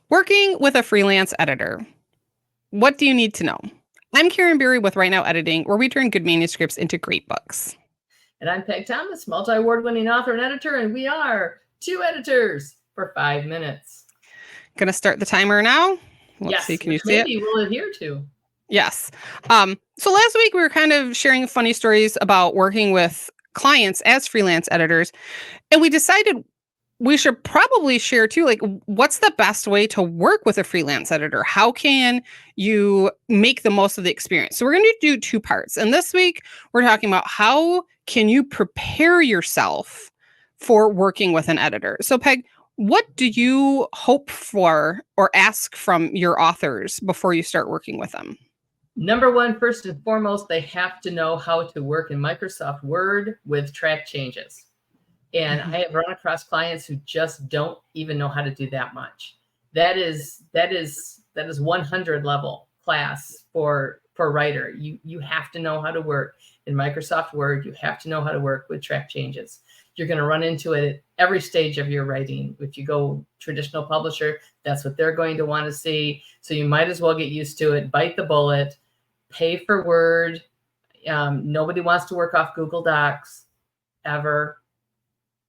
Working with a freelance editor. What do you need to know? I'm Karin with Right Now Editing, where we turn good manuscripts into great books. And I'm Peg Thomas, multi-award-winning author and editor, and we are two editors for 5 minutes. Gonna start the timer now. Let's see, can you see it? Maybe we'll adhere to. Yes. So last week we were kind of sharing funny stories about working with clients as freelance editors, and we decided we should probably share too, like, what's the best way to work with a freelance editor? How can you make the most of the experience? So we're going to do two parts. And this week we're talking about how can you prepare yourself for working with an editor? So Peg, what do you hope for or ask from your authors before you start working with them? Number one, first and foremost, they have to know how to work in Microsoft Word with track changes. And I have run across clients who just don't even know how to do that much. That is 100 level class for writer. You have to know how to work in Microsoft Word. You have to know how to work with track changes. You're going to run into it at every stage of your writing. If you go traditional publisher, that's what they're going to want to see. So you might as well get used to it. Bite the bullet. Pay for Word. Nobody wants to work off Google Docs ever.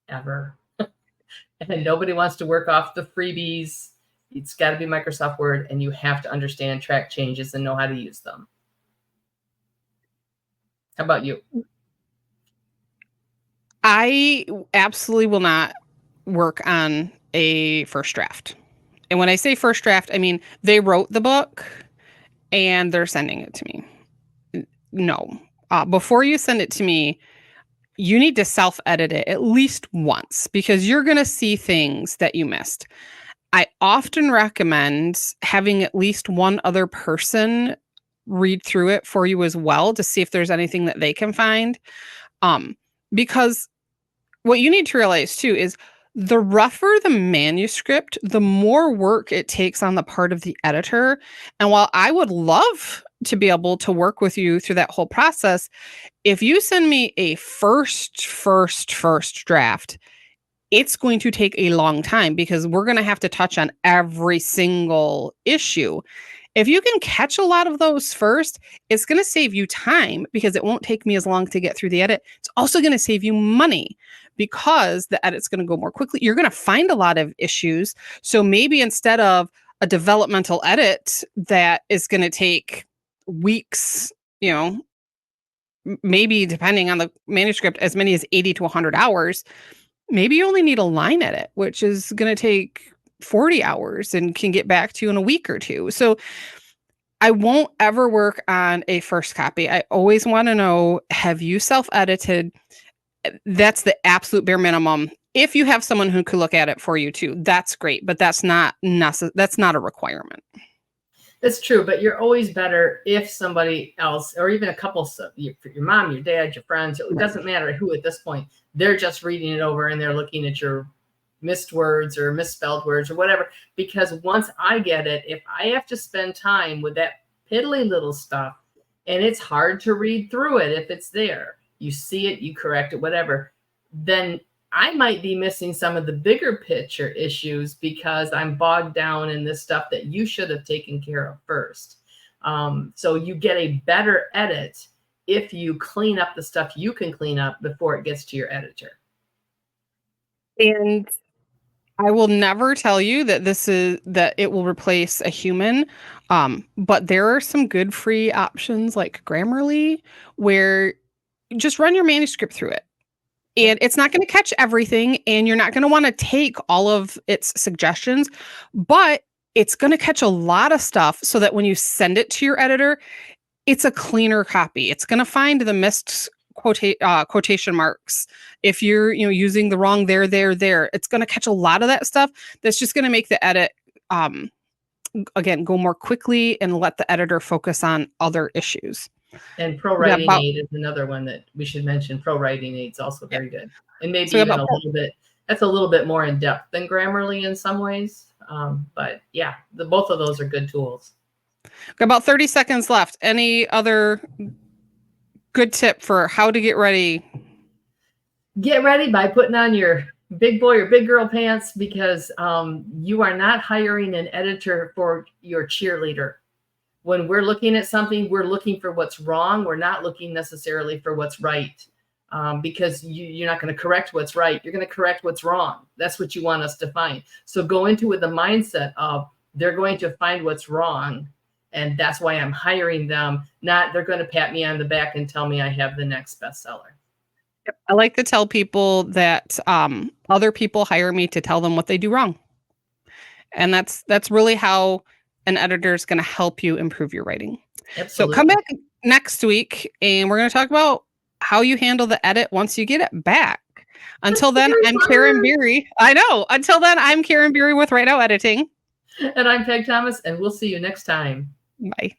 And nobody wants to work off the freebies. It's got to be Microsoft Word, and you have to understand track changes and know how to use them. How about you? I absolutely will not work on a first draft. And when I say first draft, I mean they wrote the book and they're sending it to me. No. Before you send it to me, you need to self-edit it at least once because you're going to see things that you missed. I often recommend having at least one other person read through it for you as well to see if there's anything that they can find. Because what you need to realize too is the rougher the manuscript, the more work it takes on the part of the editor. And while I would love to be able to work with you through that whole process, if you send me a first draft, it's going to take a long time because we're going to have to touch on every single issue. If you can catch a lot of those first, it's going to save you time because it won't take me as long to get through the edit. It's also going to save you money because the edit's going to go more quickly. You're going to find a lot of issues. So maybe instead of a developmental edit that is going to take weeks, maybe depending on the manuscript, as many as 80 to 100 hours, maybe you only need a line edit, which is going to take 40 hours and can get back to you in a week or two. So I won't ever work on a first copy. I always want to know, have you self-edited? That's the absolute bare minimum. If you have someone who could look at it for you too, that's great, but that's not a requirement. That's true, but you're always better if somebody else, or even a couple, your mom, your dad, your friends, it doesn't matter who at this point, they're just reading it over and they're looking at your missed words or misspelled words or whatever. Because once I get it, if I have to spend time with that piddly little stuff and it's hard to read through it, if it's there, you see it, you correct it, whatever, then I might be missing some of the bigger picture issues because I'm bogged down in this stuff that you should have taken care of first. So you get a better edit if you clean up the stuff you can clean up before it gets to your editor. And I will never tell you that it will replace a human. But there are some good free options like Grammarly where you just run your manuscript through it. And it's not going to catch everything, and you're not going to want to take all of its suggestions, but it's going to catch a lot of stuff so that when you send it to your editor, it's a cleaner copy. It's going to find the missed quotation marks. If you're using the wrong there, it's going to catch a lot of that stuff. That's just going to make the edit again go more quickly and let the editor focus on other issues. And Pro Writing Aid is another one that we should mention. Pro Writing Aid is also very good. And maybe even a little bit, that's a little bit more in depth than Grammarly in some ways. But yeah, both of those are good tools. Got about 30 seconds left. Any other good tip for how to get ready? Get ready by putting on your big boy or big girl pants, because you are not hiring an editor for your cheerleader. When we're looking at something, we're looking for what's wrong. We're not looking necessarily for what's right, because you're not going to correct what's right. You're going to correct what's wrong. That's what you want us to find. So go into it with the mindset of they're going to find what's wrong, and that's why I'm hiring them, not they're going to pat me on the back and tell me I have the next bestseller. I like to tell people that other people hire me to tell them what they do wrong. And that's really how an editor is going to help you improve your writing. Absolutely. So come back next week and we're going to talk about how you handle the edit once you get it back. Until then, I'm Karin Beery. I know. Until then, I'm Karin Beery with Right Now Editing. And I'm Peg Thomas, and we'll see you next time. Bye.